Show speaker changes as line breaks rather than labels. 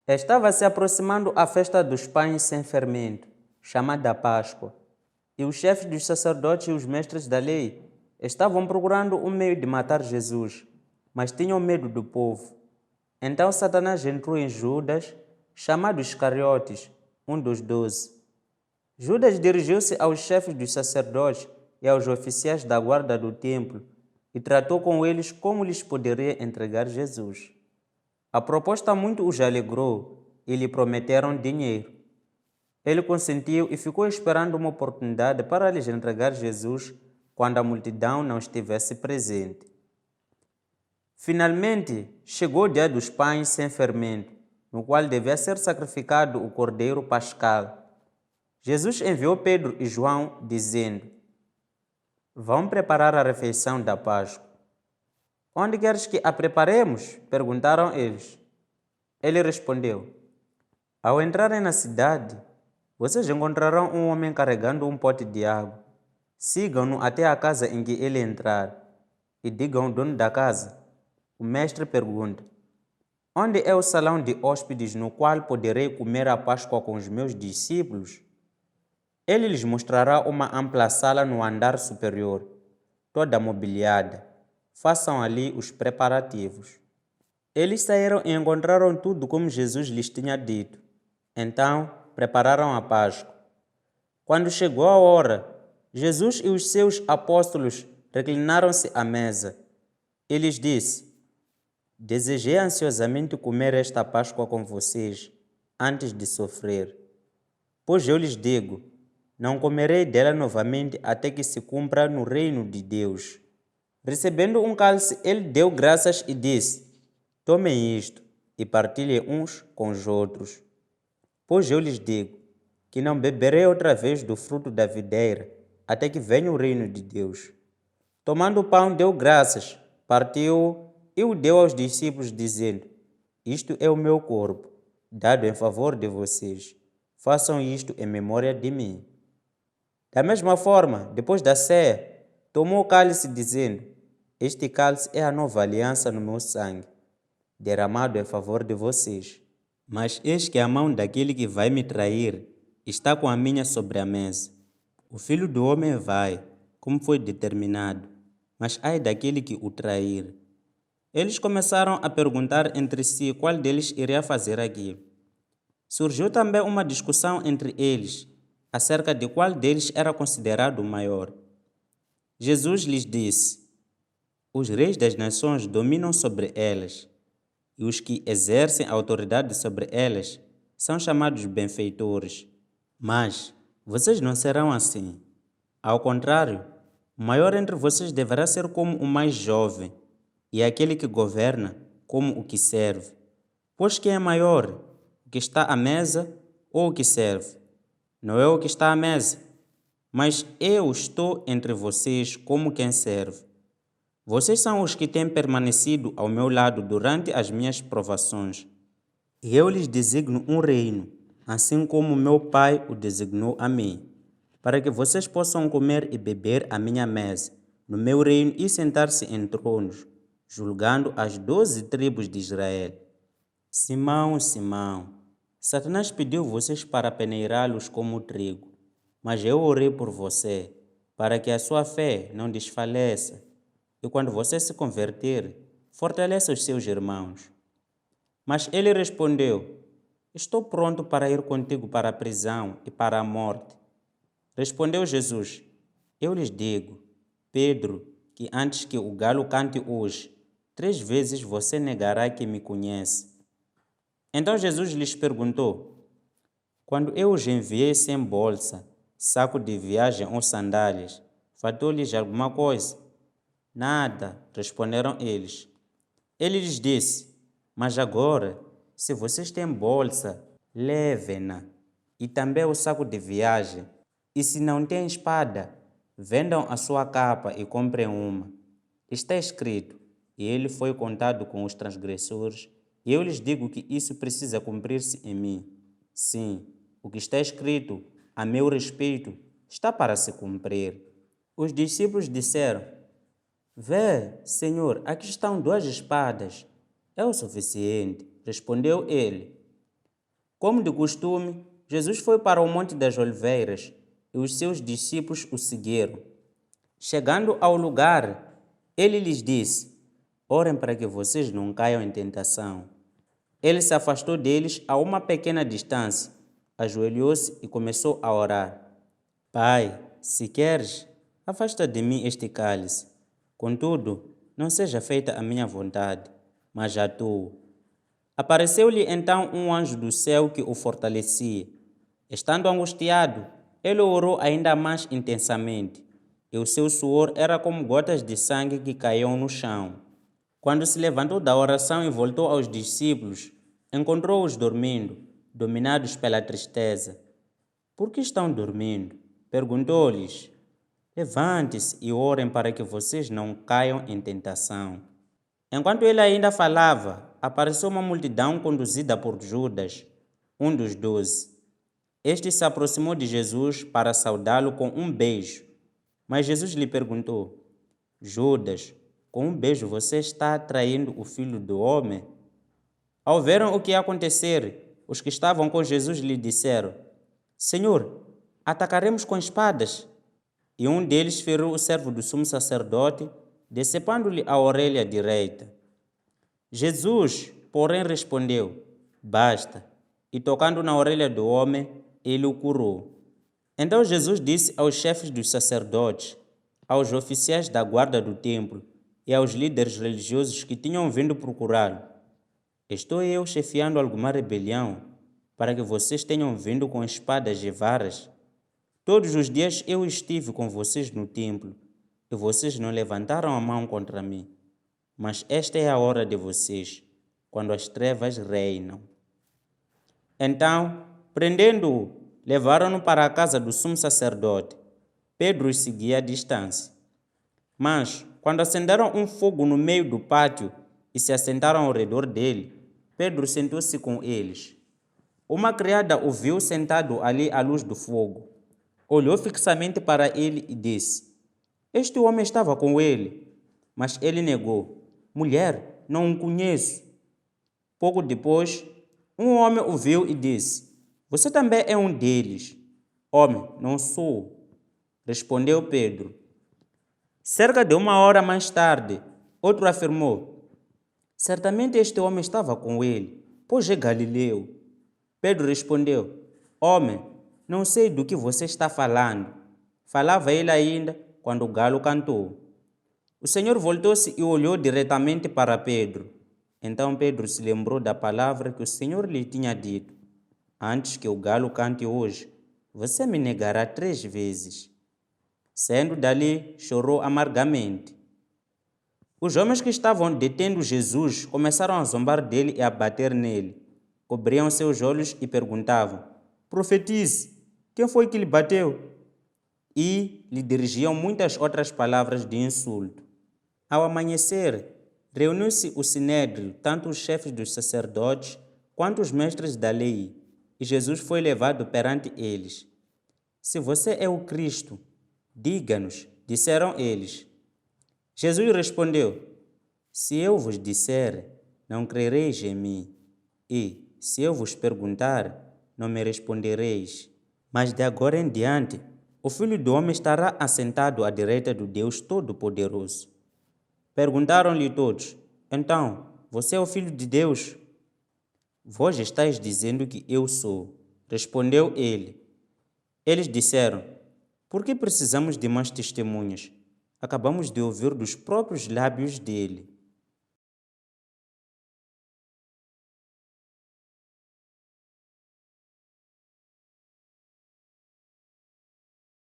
Estava se aproximando a festa dos pães sem fermento, chamada Páscoa, e os chefes dos sacerdotes e os mestres da lei estavam procurando um meio de matar Jesus, mas tinham medo do povo. Então Satanás entrou em Judas, chamado Iscariotes, um dos 12. Judas dirigiu-se aos chefes dos sacerdotes e aos oficiais da guarda do templo e tratou com eles como lhes poderia entregar Jesus. A proposta muito os alegrou e lhe prometeram dinheiro. Ele consentiu e ficou esperando uma oportunidade para lhes entregar Jesus quando a multidão não estivesse presente. Finalmente, chegou o dia dos pães sem fermento, no qual devia ser sacrificado o cordeiro pascal. Jesus enviou Pedro e João, dizendo: Vão preparar a refeição da Páscoa. Onde queres que a preparemos? Perguntaram eles. Ele respondeu: Ao entrarem na cidade, vocês encontrarão um homem carregando um pote de água. Sigam-no até a casa em que ele entrar e digam ao dono da casa: O mestre pergunta: Onde é o salão de hóspedes no qual poderei comer a Páscoa com os meus discípulos? Ele lhes mostrará uma ampla sala no andar superior, toda mobiliada. Façam ali os preparativos. Eles saíram e encontraram tudo como Jesus lhes tinha dito. Então, prepararam a Páscoa. Quando chegou a hora, Jesus e os seus apóstolos reclinaram-se à mesa. Ele lhes disse: Desejei ansiosamente comer esta Páscoa com vocês, antes de sofrer. Pois eu lhes digo, não comerei dela novamente até que se cumpra no reino de Deus. Recebendo um cálice, ele deu graças e disse: Tomem isto e partilhem uns com os outros. Pois eu lhes digo que não beberei outra vez do fruto da videira, até que venha o reino de Deus. Tomando o pão, deu graças, partiu-o e o deu aos discípulos, dizendo: Isto é o meu corpo, dado em favor de vocês. Façam isto em memória de mim. Da mesma forma, depois da ceia, tomou o cálice, dizendo: Este cálice é a nova aliança no meu sangue, derramado em favor de vocês. Mas eis que a mão daquele que vai me trair está com a minha sobre a mesa. O Filho do Homem vai, como foi determinado, mas ai daquele que o trair. Eles começaram a perguntar entre si qual deles iria fazer aquilo. Surgiu também uma discussão entre eles, acerca de qual deles era considerado o maior. Jesus lhes disse: Os reis das nações dominam sobre elas, e os que exercem autoridade sobre elas são chamados benfeitores. Mas vocês não serão assim. Ao contrário, o maior entre vocês deverá ser como o mais jovem, e aquele que governa como o que serve. Pois quem é maior, o que está à mesa ou o que serve? Não é o que está à mesa, mas eu estou entre vocês como quem serve. Vocês são os que têm permanecido ao meu lado durante as minhas provações. E eu lhes designo um reino, assim como meu Pai o designou a mim, para que vocês possam comer e beber à minha mesa, no meu reino e sentar-se em tronos, julgando as 12 tribos de Israel. Simão, Simão, Satanás pediu vocês para peneirá-los como trigo, mas eu orei por você, para que a sua fé não desfaleça, e quando você se converter, fortaleça os seus irmãos. Mas ele respondeu: Estou pronto para ir contigo para a prisão e para a morte. Respondeu Jesus: Eu lhes digo, Pedro, que antes que o galo cante hoje, 3 vezes você negará que me conhece. Então Jesus lhes perguntou: Quando eu os enviei sem bolsa, saco de viagem ou sandálias, faltou-lhes alguma coisa? Nada, responderam eles. Ele lhes disse: Mas agora, se vocês têm bolsa, levem-na, e também o saco de viagem. E se não têm espada, vendam a sua capa e comprem uma. Está escrito: E ele foi contado com os transgressores. E eu lhes digo que isso precisa cumprir-se em mim. Sim, o que está escrito a meu respeito está para se cumprir. Os discípulos disseram: Vê, Senhor, aqui estão 2 espadas. É o suficiente, respondeu ele. Como de costume, Jesus foi para o Monte das Oliveiras e os seus discípulos o seguiram. Chegando ao lugar, ele lhes disse: Orem para que vocês não caiam em tentação. Ele se afastou deles a uma pequena distância, ajoelhou-se e começou a orar. Pai, se queres, afasta de mim este cálice. Contudo, não seja feita a minha vontade, mas a tua. Apareceu-lhe então um anjo do céu que o fortalecia. Estando angustiado, ele orou ainda mais intensamente, e o seu suor era como gotas de sangue que caíam no chão. Quando se levantou da oração e voltou aos discípulos, encontrou-os dormindo, dominados pela tristeza. Por que estão dormindo? Perguntou-lhes. Levante-se e orem para que vocês não caiam em tentação. Enquanto ele ainda falava, apareceu uma multidão conduzida por Judas, um dos 12. Este se aproximou de Jesus para saudá-lo com um beijo. Mas Jesus lhe perguntou: Judas, com um beijo você está traindo o Filho do Homem? Ao verem o que ia acontecer, os que estavam com Jesus lhe disseram: Senhor, atacaremos com espadas? E um deles feriu o servo do sumo sacerdote, decepando-lhe a orelha direita. Jesus, porém, respondeu: Basta. E tocando na orelha do homem, ele o curou. Então Jesus disse aos chefes dos sacerdotes, aos oficiais da guarda do templo e aos líderes religiosos que tinham vindo procurá-lo: Estou eu chefiando alguma rebelião para que vocês tenham vindo com espadas e varas? Todos os dias eu estive com vocês no templo e vocês não levantaram a mão contra mim. Mas esta é a hora de vocês, quando as trevas reinam. Então, prendendo-o, levaram-no para a casa do sumo sacerdote. Pedro os seguia à distância. Mas, quando acenderam um fogo no meio do pátio e se assentaram ao redor dele, Pedro sentou-se com eles. Uma criada o viu sentado ali à luz do fogo. Olhou fixamente para ele e disse: Este homem estava com ele. Mas ele negou: Mulher, não o conheço. Pouco depois, um homem o viu e disse: Você também é um deles. Homem, não sou. Respondeu Pedro. Cerca de 1 hora mais tarde, outro afirmou: Certamente este homem estava com ele, pois é galileu. Pedro respondeu: Homem, não sei do que você está falando. Falava ele ainda quando o galo cantou. O Senhor voltou-se e olhou diretamente para Pedro. Então Pedro se lembrou da palavra que o Senhor lhe tinha dito: Antes que o galo cante hoje, você me negará 3 vezes. Saindo dali, chorou amargamente. Os homens que estavam detendo Jesus começaram a zombar dele e a bater nele. Cobriam seus olhos e perguntavam: Profetize, quem foi que lhe bateu? E lhe dirigiam muitas outras palavras de insulto. Ao amanhecer, reuniu-se o sinédrio, tanto os chefes dos sacerdotes quanto os mestres da lei, e Jesus foi levado perante eles. Se você é o Cristo, diga-nos, disseram eles. Jesus respondeu: Se eu vos disser, não crereis em mim, e, se eu vos perguntar, não me respondereis. Mas de agora em diante, o Filho do Homem estará assentado à direita do Deus Todo-Poderoso. Perguntaram-lhe todos: Então, você é o Filho de Deus? Vós estáis dizendo que eu sou. Respondeu ele. Eles disseram: Por que precisamos de mais testemunhas? Acabamos de ouvir dos próprios lábios dele.